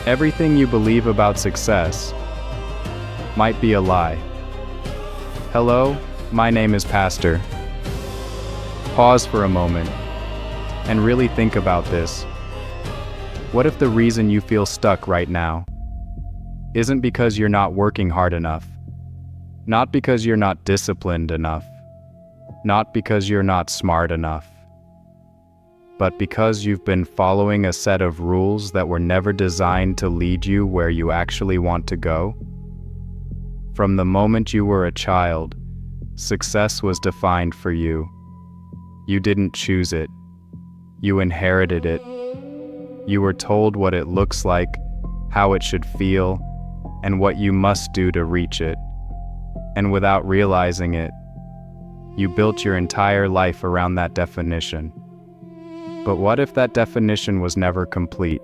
Everything you believe about success might be a lie. Hello, my name is Pastor. Pause for a moment and really think about this. What if the reason you feel stuck right now isn't because you're not working hard enough, not because you're not disciplined enough, not because you're not smart enough, but because you've been following a set of rules that were never designed to lead you where you actually want to go? From the moment you were a child, success was defined for you. You didn't choose it. You inherited it. You were told what it looks like, how it should feel, and what you must do to reach it. And without realizing it, you built your entire life around that definition. But what if that definition was never complete?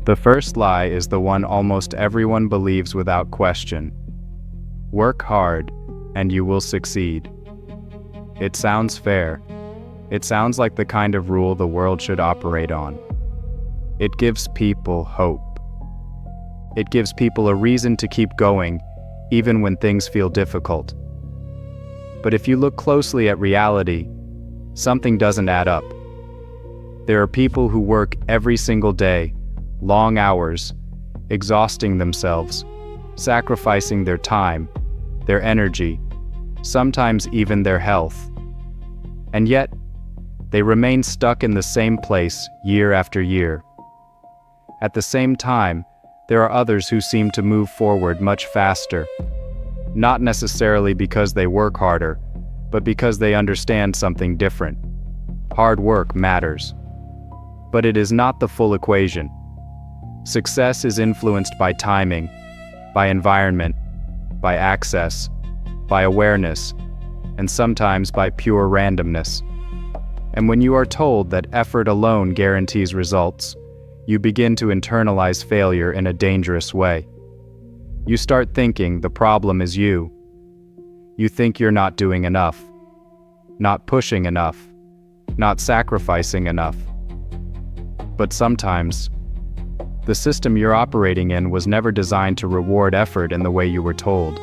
The first lie is the one almost everyone believes without question. Work hard, and you will succeed. It sounds fair. It sounds like the kind of rule the world should operate on. It gives people hope. It gives people a reason to keep going, even when things feel difficult. But if you look closely at reality, something doesn't add up. There are people who work every single day, long hours, exhausting themselves, sacrificing their time, their energy, sometimes even their health. And yet, they remain stuck in the same place year after year. At the same time, there are others who seem to move forward much faster, not necessarily because they work harder, but because they understand something different. Hard work matters. But it is not the full equation. Success is influenced by timing, by environment, by access, by awareness, and sometimes by pure randomness. And when you are told that effort alone guarantees results, you begin to internalize failure in a dangerous way. You start thinking the problem is you. You think you're not doing enough, not pushing enough, not sacrificing enough. But sometimes, the system you're operating in was never designed to reward effort in the way you were told.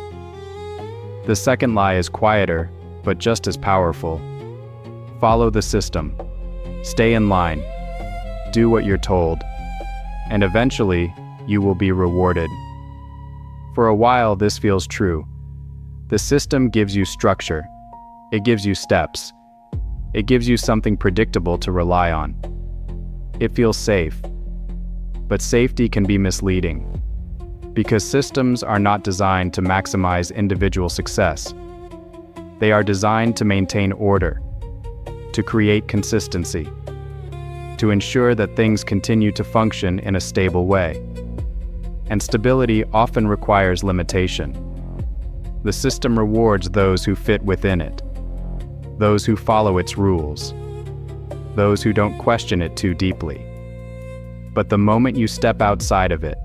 The second lie is quieter, but just as powerful. Follow the system. Stay in line. Do what you're told. And eventually, you will be rewarded. For a while, this feels true. The system gives you structure. It gives you steps. It gives you something predictable to rely on. It feels safe. But safety can be misleading, because systems are not designed to maximize individual success. They are designed to maintain order, to create consistency, to ensure that things continue to function in a stable way. And stability often requires limitation. The system rewards those who fit within it, those who follow its rules, those who don't question it too deeply. But the moment you step outside of it,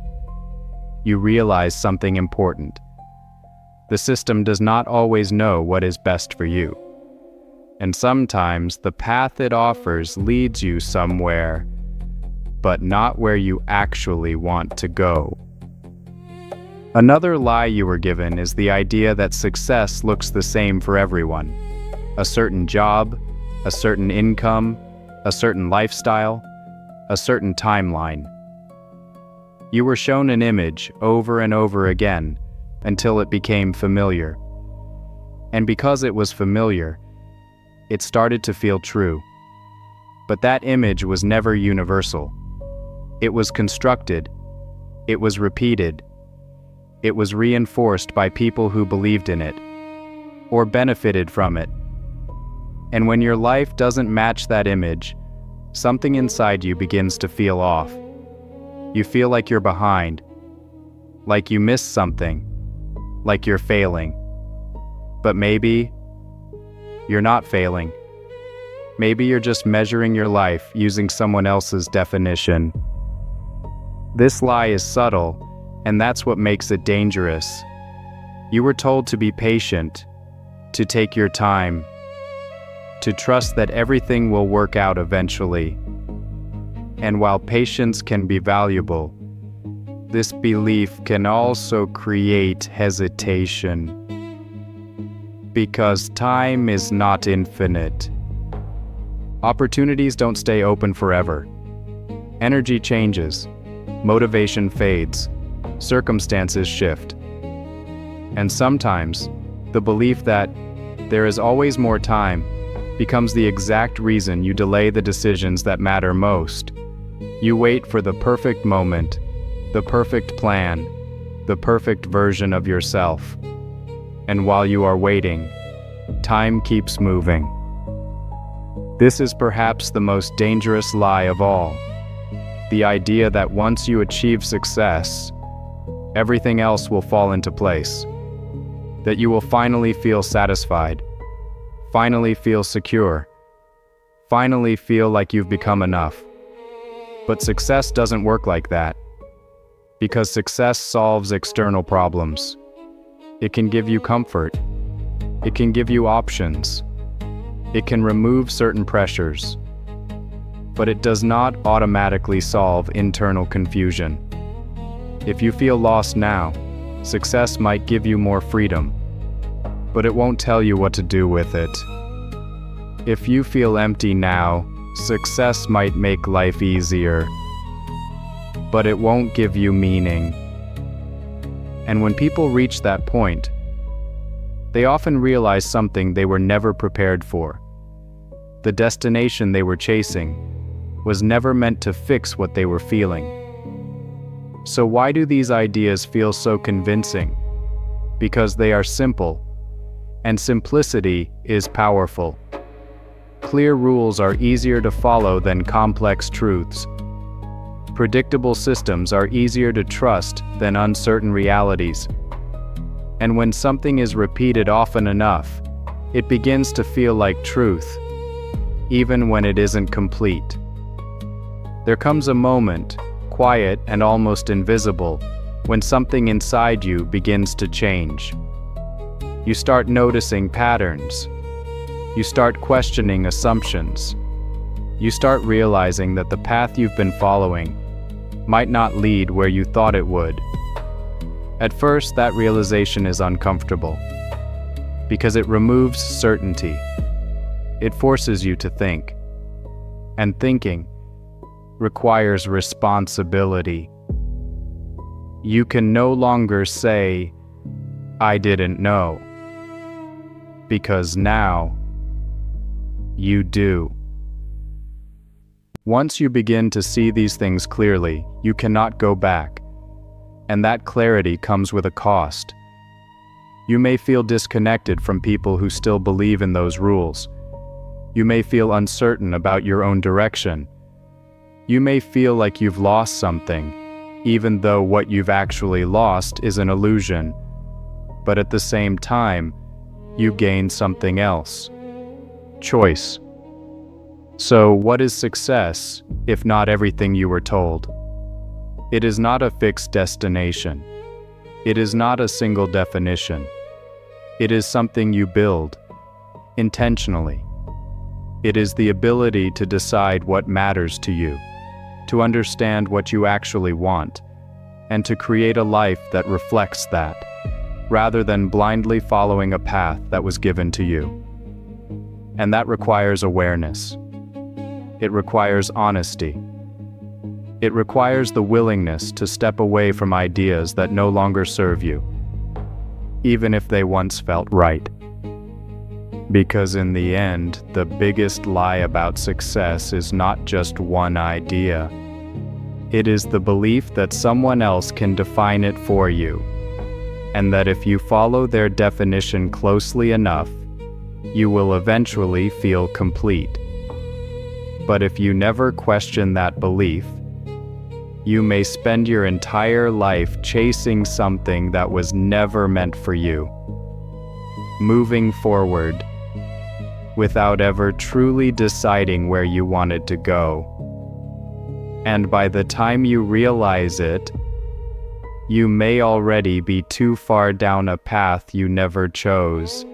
you realize something important. The system does not always know what is best for you. And sometimes the path it offers leads you somewhere, but not where you actually want to go. Another lie you were given is the idea that success looks the same for everyone. A certain job, a certain income, a certain lifestyle, a certain timeline. You were shown an image over and over again until it became familiar. And because it was familiar, it started to feel true. But that image was never universal. It was constructed. It was repeated. It was reinforced by people who believed in it or benefited from it. And when your life doesn't match that image, something inside you begins to feel off. You feel like you're behind, like you missed something, like you're failing. But maybe you're not failing. Maybe you're just measuring your life using someone else's definition. This lie is subtle, and that's what makes it dangerous. You were told to be patient, to take your time, to trust that everything will work out eventually. And while patience can be valuable, this belief can also create hesitation, because time is not infinite. Opportunities don't stay open forever. Energy changes, motivation fades, circumstances shift. And sometimes, the belief that there is always more time becomes the exact reason you delay the decisions that matter most. You wait for the perfect moment, the perfect plan, the perfect version of yourself. And while you are waiting, time keeps moving. This is perhaps the most dangerous lie of all. The idea that once you achieve success, everything else will fall into place. That you will finally feel satisfied, finally feel secure, finally feel like you've become enough. But success doesn't work like that, because success solves external problems. It can give you comfort. It can give you options. It can remove certain pressures. But it does not automatically solve internal confusion. If you feel lost now, success might give you more freedom, but it won't tell you what to do with it. If you feel empty now, success might make life easier, but it won't give you meaning. And when people reach that point, they often realize something they were never prepared for. The destination they were chasing was never meant to fix what they were feeling. So why do these ideas feel so convincing? Because they are simple, and simplicity is powerful. Clear rules are easier to follow than complex truths. Predictable systems are easier to trust than uncertain realities. And when something is repeated often enough, it begins to feel like truth, even when it isn't complete. There comes a moment, quiet and almost invisible, when something inside you begins to change. You start noticing patterns. You start questioning assumptions. You start realizing that the path you've been following might not lead where you thought it would. At first, that realization is uncomfortable, because it removes certainty. It forces you to think. And thinking requires responsibility. You can no longer say, "I didn't know," because now you do. Once you begin to see these things clearly, you cannot go back. And that clarity comes with a cost. You may feel disconnected from people who still believe in those rules. You may feel uncertain about your own direction. You may feel like you've lost something, even though what you've actually lost is an illusion. But at the same time, you gain something else: choice. So, what is success, if not everything you were told? It is not a fixed destination. It is not a single definition. It is something you build, intentionally. It is the ability to decide what matters to you, to understand what you actually want, and to create a life that reflects that, rather than blindly following a path that was given to you. And that requires awareness. It requires honesty. It requires the willingness to step away from ideas that no longer serve you, even if they once felt right. Because in the end, the biggest lie about success is not just one idea. It is the belief that someone else can define it for you, and that if you follow their definition closely enough, you will eventually feel complete. But if you never question that belief, you may spend your entire life chasing something that was never meant for you, moving forward without ever truly deciding where you wanted to go. And by the time you realize it, you may already be too far down a path you never chose.